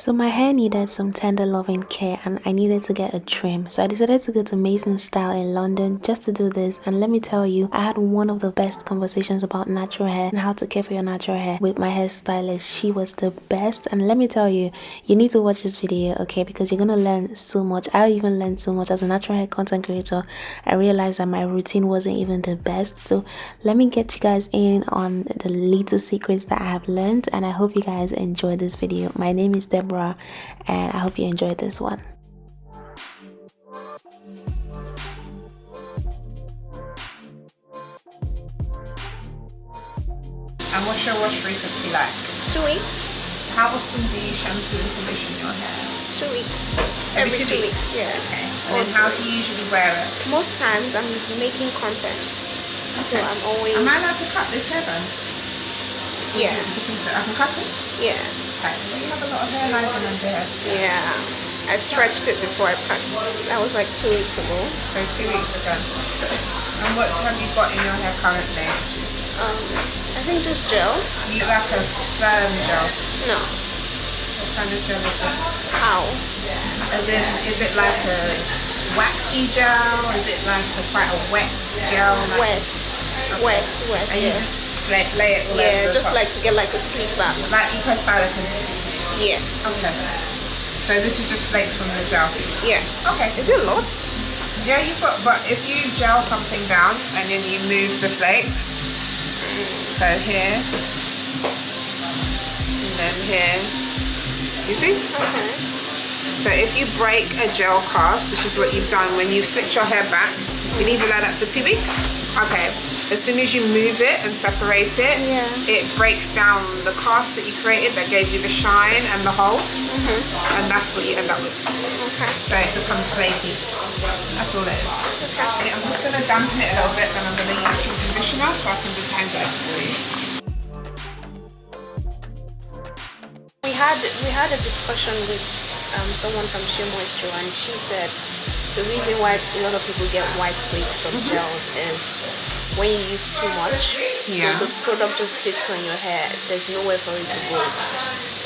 So my hair needed some tender loving care and I needed to get a trim. So I decided to go to MaisonStyle in London just to do this, and let me tell you, I had one of the best conversations about natural hair and how to care for your natural hair with my hairstylist. She was the best, and let me tell you, you need to watch this video, okay, because you're gonna learn so much. I even learned so much as a natural hair content creator. I realized that my routine wasn't even the best. So let me get you guys in on the little secrets that I have learned, and I hope you guys enjoy this video. My name is Deborah and I hope you enjoyed this one. And what's your wash frequency like? 2 weeks. How often do you shampoo and condition your hair? 2 weeks. Every 2 weeks. Yeah. Okay. And then how do you usually wear it? Most times I'm making content, so I'm always. Am I allowed to cut this hair band? Yeah. I can cut it? Yeah. Okay. So you have a lot of hairline on there. Yeah. I stretched it before I cut. That was like 2 weeks ago. So 2 weeks ago. And what have you got in your hair currently? I think just gel. You like a firm gel? No. What kind of gel is it? How? As in, is it like a waxy gel? Is it like quite a wet gel? Wet. Okay. Wet. And you Yeah. just lay it all over Yeah, the just top? like to get like a sleek back. Like eco-styler consistency? Yes. Okay. So this is just flakes from the gel? Yeah. Okay. Is it lots? Yeah, you've got, but if you gel something down and then you move the flakes, so here, and then here, you see? Okay. So if you break a gel cast, which is what you've done when you've slicked your hair back, you leave it like that for 2 weeks? Okay. As soon as you move it and separate it, Yeah. it breaks down the cast that you created that gave you the shine and the hold, and that's what you end up with. Okay. So it becomes flaky. That's all it is. Okay. I'm just going to dampen it a little bit, then I'm going to use some conditioner so I can detangle it for you. We had a discussion with someone from Sheer Moisture, and she said the reason why a lot of people get white flakes from gels is when you use too much, Yeah. so the product just sits on your hair. There's nowhere for it to go.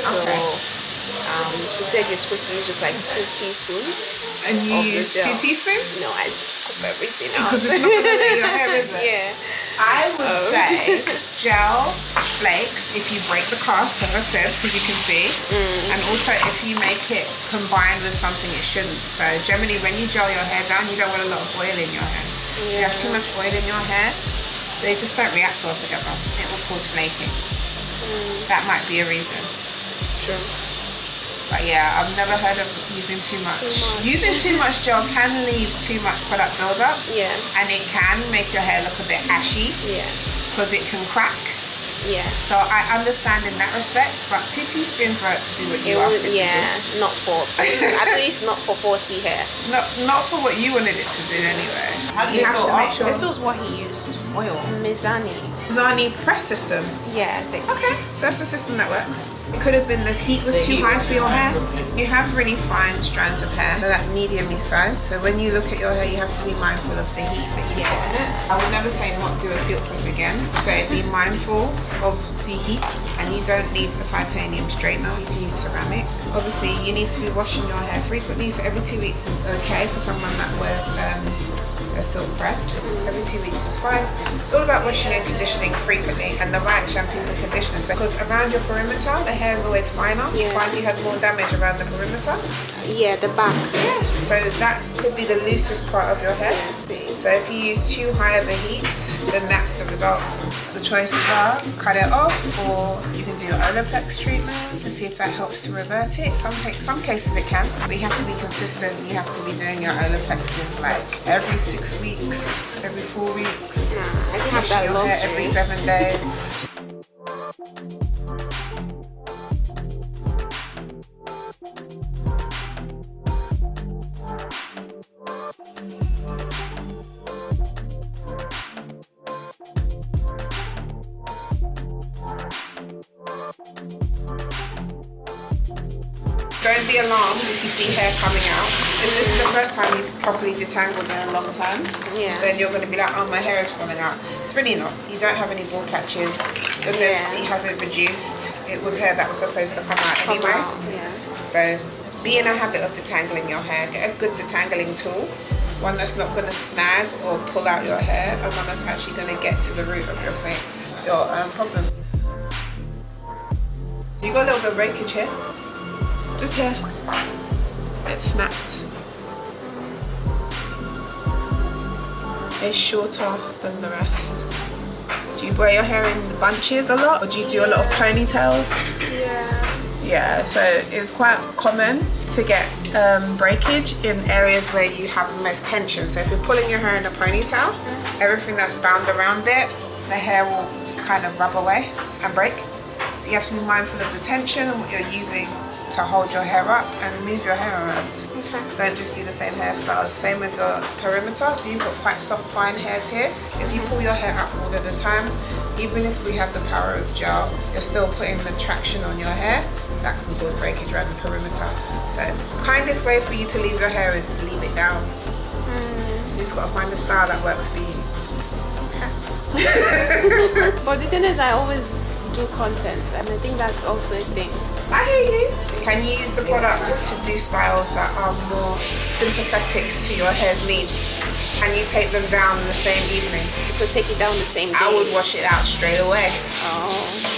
So she said you're supposed to use just like 2 teaspoons. And you of the use gel. 2 teaspoons? No, I scoop everything out. Because it's not going to leave your hair, is it? Yeah. I would say gel flakes if you break the cast, as I said, because you can see, and also if you make it combined with something it shouldn't. So generally when you gel your hair down, you don't want a lot of oil in your hair. If you have too much oil in your hair, they just don't react well together. It will cause flaking. That might be a reason. True. But yeah, I've never heard of using too much. Using too much gel can leave too much product buildup. Yeah. And it can make your hair look a bit ashy. Yeah. Because it can crack. Yeah. So I understand in that respect, but 2 teaspoons won't do what you asked it to do. Not for at least not for 4C hair. Not for what you wanted it to do anyway. How do You you have feel to make after? sure. This was what he used. Oil. Mizani. Zani press system. Yeah, I think. Okay, so that's the system that works. It could have been the heat was too high for your hair. You have really fine strands of hair, they're like medium-y size. So when you look at your hair, you have to be mindful of the heat that you put on it. I would never say not do a silk press again. So be mindful of the heat, and you don't need a titanium straightener. You can use ceramic. Obviously, you need to be washing your hair frequently. So every 2 weeks is okay for someone that wears a silk press. Every 2 weeks is fine. It's all about washing and conditioning frequently, and the right shampoos and conditioners. Because around your perimeter, the hair is always finer. You Yeah. find you have more damage around the perimeter. Yeah, the back. Yeah. So that could be the loosest part of your hair. Yeah, see. So if you use too high of a heat, then that's the result. The choices are cut it off, or you can do an Olaplex treatment and see if that helps to revert it. Some cases it can, but you have to be consistent. You have to be doing your Olaplexes like every 6 weeks, every 4 weeks. I didn't have Wash that your hair luxury. every 7 days. Don't be alarmed if you see hair coming out. If this is the first time you've properly detangled in a long time, then you're going to be like, oh, my hair is falling out. It's really not. You don't have any ball catches. Your density hasn't reduced. It was hair that was supposed to come out anyway. So be in a habit of detangling your hair. Get a good detangling tool, one that's not going to snag or pull out your hair, and one that's actually going to get to the root of your problem. So you got a little bit of breakage here, just here. It's snapped. It's shorter than the rest. Do you wear your hair in bunches a lot, or do you do a lot of ponytails? Yeah, so it's quite common to get breakage in areas where you have the most tension. So if you're pulling your hair in a ponytail, everything that's bound around it, the hair will kind of rub away and break. So you have to be mindful of the tension and what you're using to hold your hair up and move your hair around. Don't just do the same hairstyles. Same with your perimeter. So you've got quite soft, fine hairs here. If you pull your hair up all of the time, even if we have the power of gel, you're still putting the traction on your hair. That can cause breakage around the perimeter. So the kindest way for you to leave your hair is leave it down. You just gotta find a style that works for you. But the thing is, I always do content, and I think that's also a thing. I hear you. Can you use the products to do styles that are more sympathetic to your hair's needs? Can you take them down the same evening? So take it down the same day? I would wash it out straight away. Oh.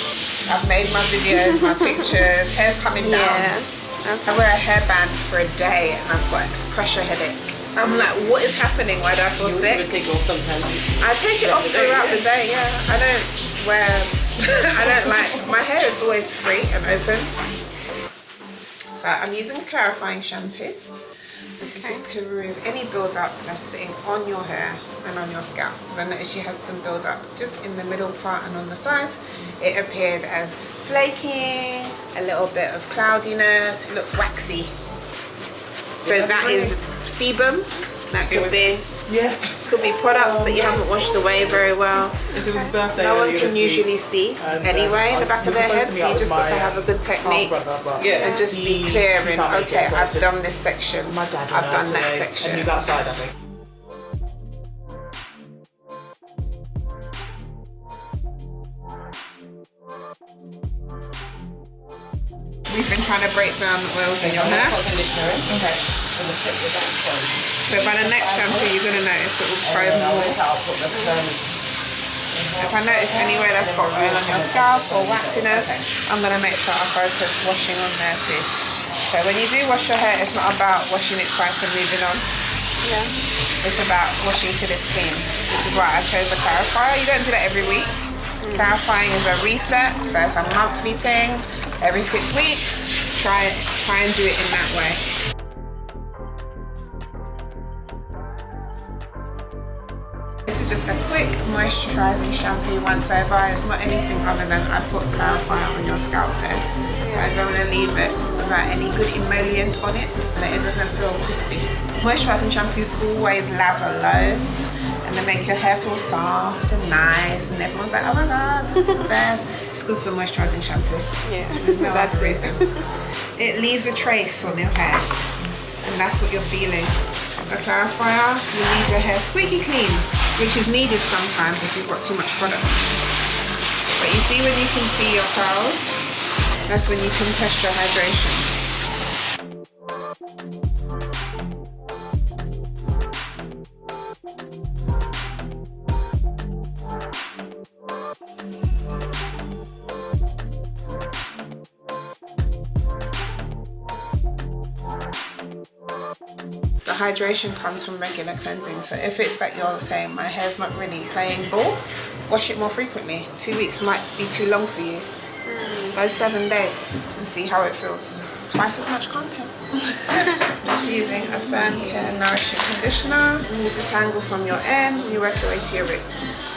I've made my videos, my pictures, hair's coming down. Yeah. Okay. I wear a hairband for a day and I've got a pressure headache. I'm like, what is happening? Why do I feel sick? You take it off sometimes? I take it off throughout the day, yeah. I don't wear, I don't like, my hair is always free and open. So I'm using a clarifying shampoo. This is just to remove any build-up that's sitting on your hair and on your scalp. Because I noticed you had some build-up just in the middle part and on the sides. It appeared as flaking, a little bit of cloudiness. It looked waxy. So that is sebum. That could be. Yeah. Could be products that you haven't washed away very well. If it was his birthday, No one can usually see anyway in the back of their head, so you just got to have a good technique and just be clear in, okay, I've done this section, I've done that section. And he's outside, I think. We've been trying to break down the oils in your hair. Okay. So by the next shampoo, you're going to notice it will probe more. If I notice anywhere that's got oil on your scalp or waxiness, I'm going to make sure I focus washing on there too. So when you do wash your hair, it's not about washing it twice and moving on. It's about washing till it's clean, which is why I chose a clarifier. You don't do that every week. Clarifying is a reset, so it's a monthly thing. Every 6 weeks, try and do it in that way. This is just a quick moisturising shampoo once over. It's not anything other than I put clarifier on your scalp there. So I don't want to leave it without any good emollient on it so that it doesn't feel crispy. Moisturising shampoos always lather loads and they make your hair feel soft and nice and everyone's like, oh my god, this is the best. It's because it's a moisturising shampoo. Yeah. There's no other reason. It leaves a trace on your hair and that's what you're feeling. A clarifier will leave your hair squeaky clean, which is needed sometimes if you've got too much product. But you see when you can see your curls, that's when you can test your hydration. The hydration comes from regular cleansing. So if it's that you're saying my hair's not really playing ball, wash it more frequently. 2 weeks might be too long for you. Go 7 days and see how it feels. Twice as much content. Just using a firm care nourishing conditioner. You detangle from your ends and you work your way to your roots.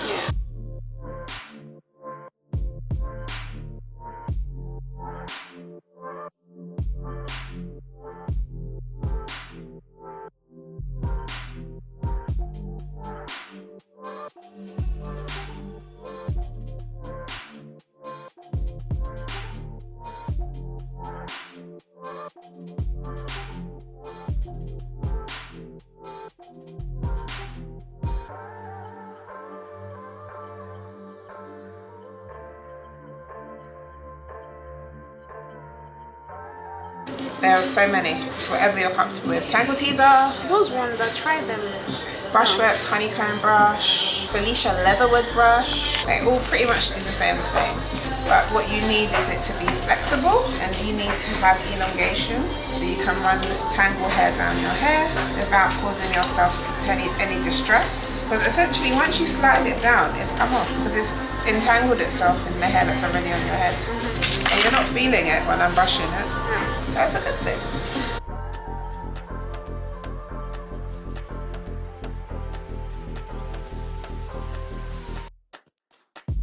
There are so many. It's whatever you're comfortable with. Tangle teaser, Those ones, I tried them. Brushworks honeycomb brush, Felicia leatherwood brush. They all pretty much do the same thing. But what you need is it to be flexible, and you need to have elongation so you can run this tangle hair down your hair without causing yourself any distress. Because essentially once you slide it down, it's come off because it's entangled itself in the hair that's already on your head. And you're not feeling it when I'm brushing it. So that's a good thing.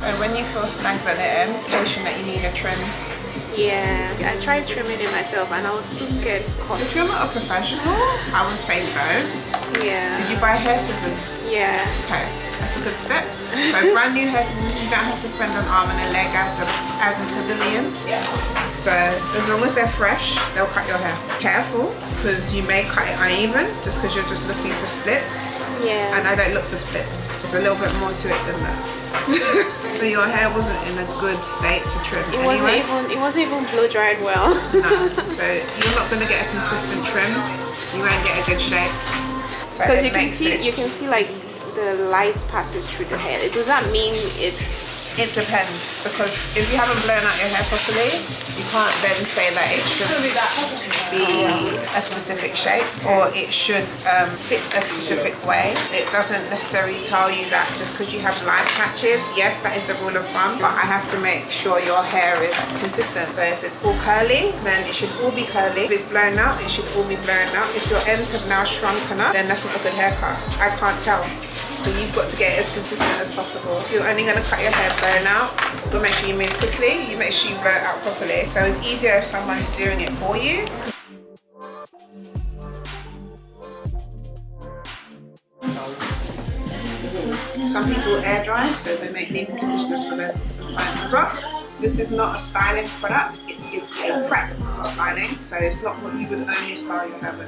And when you feel snags at the end, indication that you need a trim. Yeah, I tried trimming it myself and I was too scared to cut. If you're not a professional, I would say don't. Yeah. Did you buy hair scissors? Yeah. Okay, that's a good step. So brand new hair scissors, you don't have to spend an arm and a leg as a civilian. So as long as they're fresh, they'll cut your hair. Careful, because you may cut it uneven just because you're just looking for splits. Yeah. And I don't look for splits. There's a little bit more to it than that. So your hair wasn't in a good state to trim. It wasn't even blow dried well. No. So you're not going to get a consistent trim. You won't get a good shape. Because you can see like the light passes through the hair. Does that mean It depends, because if you haven't blown out your hair properly, you can't then say that it should be a specific shape or it should sit a specific way. It doesn't necessarily tell you that just because you have line patches. Yes, that is the rule of thumb, but I have to make sure your hair is consistent. So if it's all curly, then it should all be curly. If it's blown out, it should all be blown out. If your ends have now shrunken up, then that's not a good haircut. I can't tell. So you've got to get it as consistent as possible. If you're only going to cut your hair blown out, you'll make sure you move quickly, you make sure you blow it out properly. So it's easier if someone's doing it for you. Some people air dry, so they make leave-in conditioners for those sorts of clients as well. This is not a styling product, it is a prep for styling. So it's not what you would only style your hair with.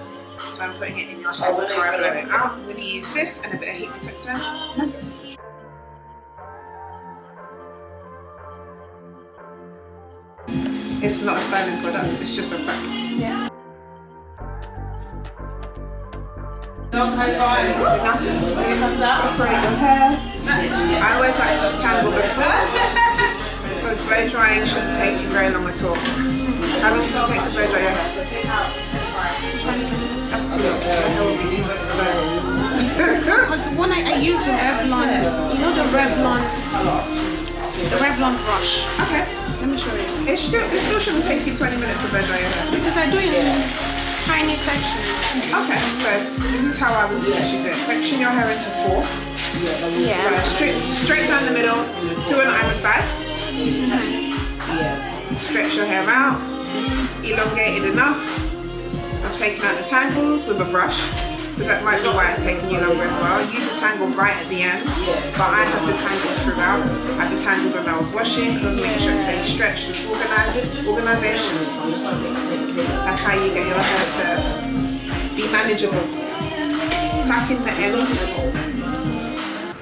So I'm putting it in your hair before I blow it out. I'm going to use this and a bit of heat protector. That's it. It's not a styling product, it's just a prep. Yeah. When it comes out, separate your hair. I always like to detangle before, because blow drying shouldn't take you very long at all. How long does it take to blow dry your hair? 20 minutes. That's too long. Because the one I use the Revlon, you know the Revlon brush. Okay. Let me show you. It still shouldn't take you 20 minutes to blow dry your hair. Because I do it in tiny sections. Okay, so this is how I would suggest you do it. Section your hair into 4. Yeah. So straight down the middle, 2 on either side. Stretch your hair out. It's elongated enough. I've taken out the tangles with a brush, because that might be why it's taking you longer as well. You detangle right at the end, but I have detangled throughout. I detangled when I was washing, because I was making sure it stayed stretched and organisation. That's how you get your hair to be manageable. Tuck in the ends.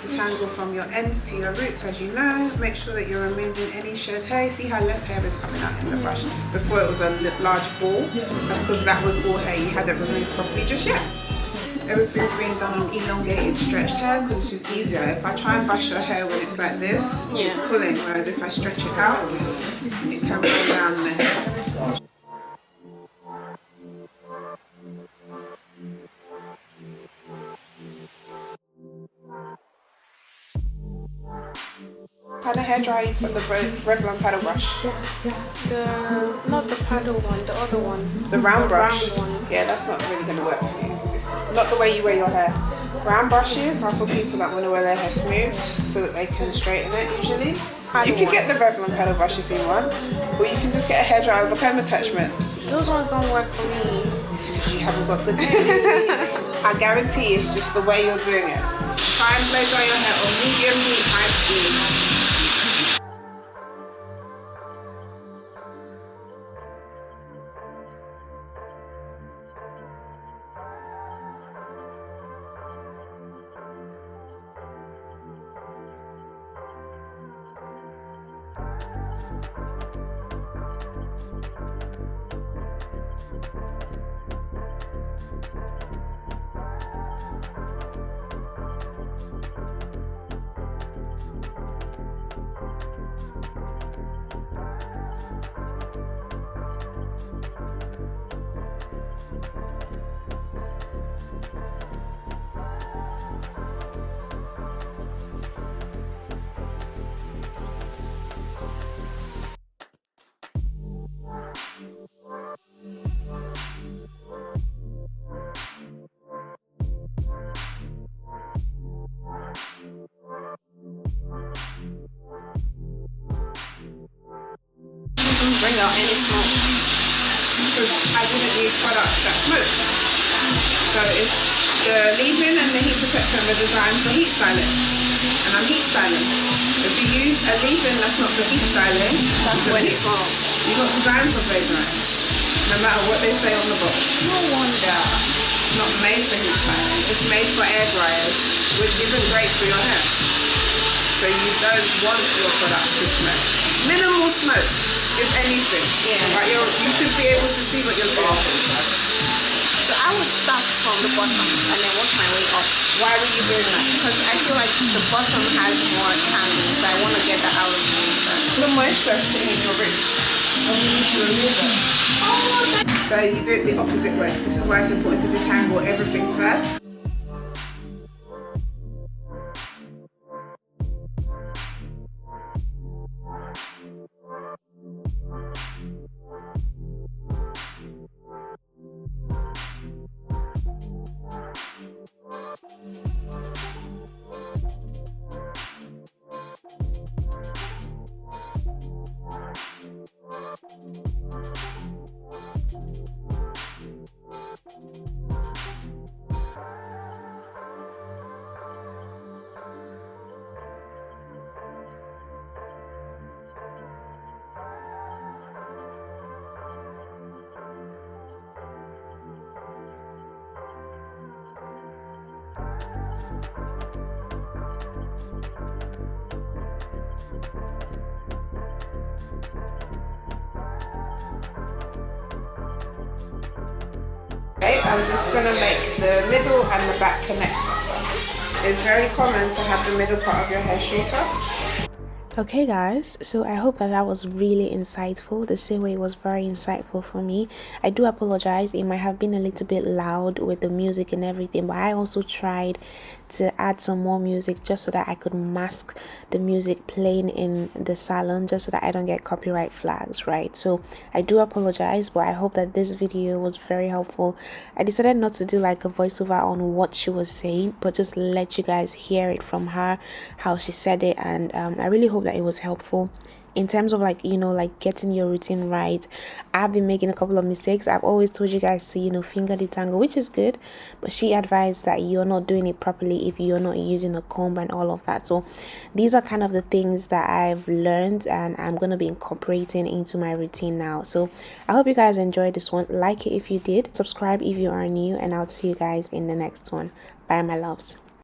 Detangle from your ends to your roots, as you know. Make sure that you're removing any shed hair. See how less hair is coming out in the brush. Before it was a large ball. That's because that was all hair. You hadn't removed properly just yet. Everything's being done on elongated, stretched hair because it's just easier. If I try and brush your hair when it's like this, it's pulling. Whereas if I stretch it out, it can roll down the hair. How the hair dry you put the Revlon paddle brush? Not the paddle one, the other one. The round brush? Round one. Yeah, that's not really going to work for you. Not the way you wear your hair. Round brushes are for people that want to wear their hair smooth so that they can straighten it usually. You can get the Revlon paddle brush if you want, or you can just get a hairdryer with a comb attachment. Those ones don't work for me. It's because you haven't got good technique. I guarantee it's just the way you're doing it. Try and blow dry your hair on medium heat, high speed. Bring out any smoke. Because I didn't use products that smoke. So it's the leave-in and the heat protector are designed for heat styling. And I'm heat styling. If you use a leave-in that's not for heat styling, That's when it smokes. you're not designed for vaporizing. No matter what they say on the box. No wonder. It's not made for heat styling. It's made for air dryers, which isn't great for your hair. So you don't want your products to smoke. Minimal smoke, if anything. Yeah. But you should be able to see what you're doing. So I would start from the bottom and then work my way up. Why were you doing that? Because I feel like the bottom has more tangles, so I want to get that out of the way first. The moisture sitting in your room. So you do it the opposite way. This is why it's important to detangle everything first. Okay, I'm just going to make the middle and the back connect better. It's very common to have the middle part of your hair shorter. Okay guys, so I hope that was really insightful, the same way it was very insightful for me. I do apologize, it might have been a little bit loud with the music and everything, but I also tried to add some more music just so that I could mask the music playing in the salon, just so that I don't get copyright flags, right? So I do apologize, but I hope that this video was very helpful. I decided not to do like a voiceover on what she was saying, but just let you guys hear it from her, how she said it, and I really hope that it was helpful in terms of like, you know, like getting your routine right. I've been making a couple of mistakes. I've always told you guys to, you know, finger detangle, which is good, but she advised that you're not doing it properly if you're not using a comb and all of that. So these are kind of the things that I've learned and I'm going to be incorporating into my routine now. So I hope you guys enjoyed this one. Like it if you did, subscribe if you are new, and I'll see you guys in the next one. Bye my loves.